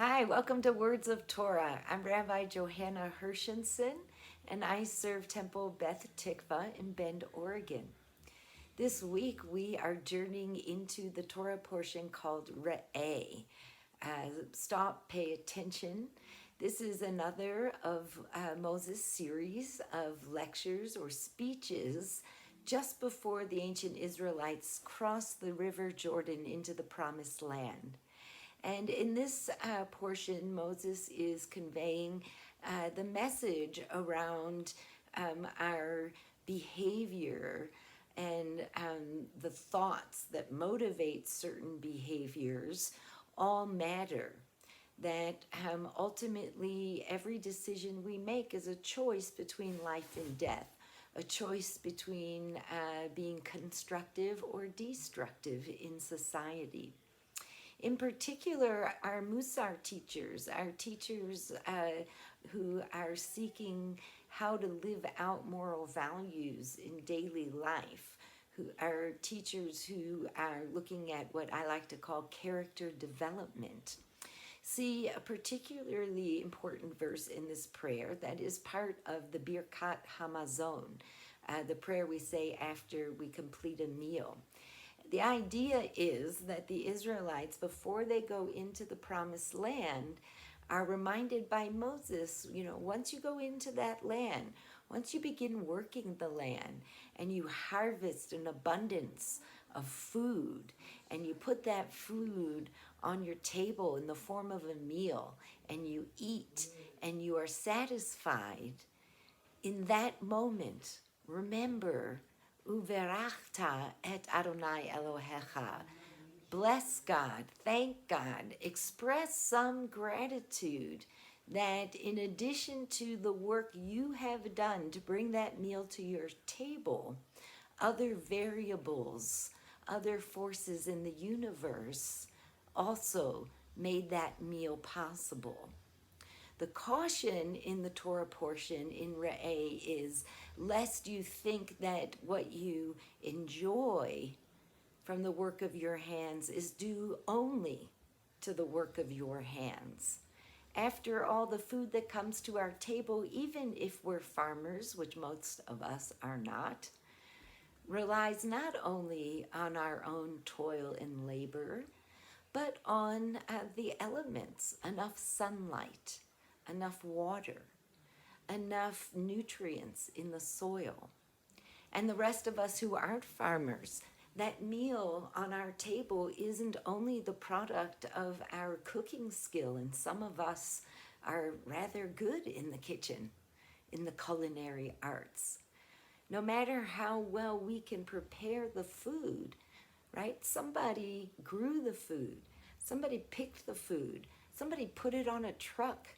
Hi, welcome to Words of Torah. I'm Rabbi Johanna Hershenson, and I serve Temple Beth Tikva in Bend, Oregon. This week, we are journeying into the Torah portion called Re'eh. Stop, pay attention. This is another of Moses' series of lectures or speeches just before the ancient Israelites crossed the river Jordan into the Promised Land. And in this portion, Moses is conveying the message around our behavior and the thoughts that motivate certain behaviors all matter. That ultimately every decision we make is a choice between life and death, a choice between being constructive or destructive in society. In particular, our Musar teachers, our teachers who are seeking how to live out moral values in daily life, who are teachers who are looking at what I like to call character development. See a particularly important verse in this prayer that is part of the Birkat Hamazon, the prayer we say after we complete a meal. The idea is that the Israelites, before they go into the promised land, are reminded by Moses, once you go into that land, once you begin working the land and you harvest an abundance of food and you put that food on your table in the form of a meal and you eat and you are satisfied, in that moment, remember, Uverachta et Adonai Elohecha. Bless God, thank God, express some gratitude that in addition to the work you have done to bring that meal to your table, other variables, other forces in the universe also made that meal possible. The caution in the Torah portion in Re'eh is lest you think that what you enjoy from the work of your hands is due only to the work of your hands. After all, the food that comes to our table, even if we're farmers, which most of us are not, relies not only on our own toil and labor, but on the elements, enough sunlight, enough water, enough nutrients in the soil. And the rest of us who aren't farmers, that meal on our table isn't only the product of our cooking skill, and some of us are rather good in the kitchen, in the culinary arts. No matter how well we can prepare the food, right? Somebody grew the food, somebody picked the food, somebody put it on a truck,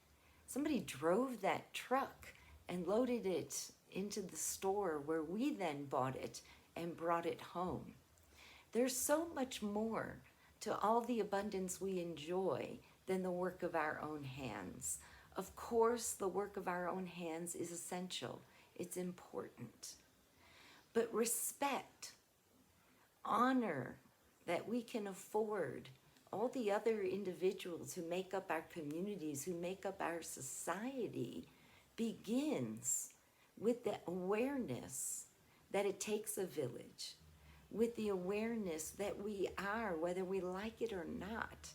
somebody drove that truck and loaded it into the store where we then bought it and brought it home. There's so much more to all the abundance we enjoy than the work of our own hands. Of course, the work of our own hands is essential. It's important. But respect, honor that we can afford all the other individuals who make up our communities, who make up our society, begins with the awareness that it takes a village, with the awareness that we are, whether we like it or not,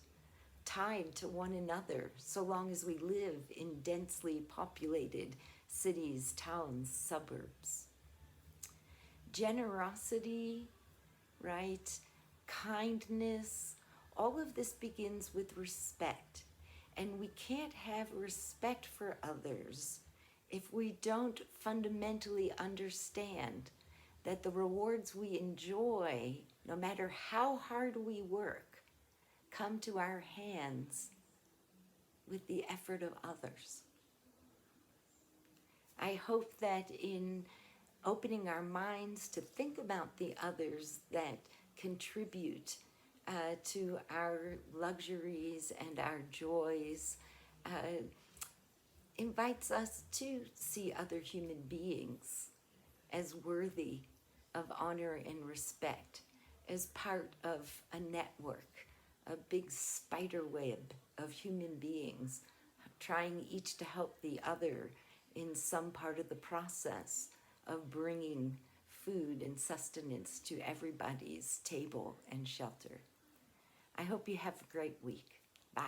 tied to one another so long as we live in densely populated cities, towns, suburbs. Generosity, right? Kindness, all of this begins with respect. And we can't have respect for others if we don't fundamentally understand that the rewards we enjoy, no matter how hard we work, come to our hands with the effort of others. I hope that in opening our minds to think about the others that contribute to our luxuries and our joys, invites us to see other human beings as worthy of honor and respect, as part of a network a big spider web of human beings trying each to help the other in some part of the process of bringing food and sustenance to everybody's table and shelter. I hope you have a great week. Bye.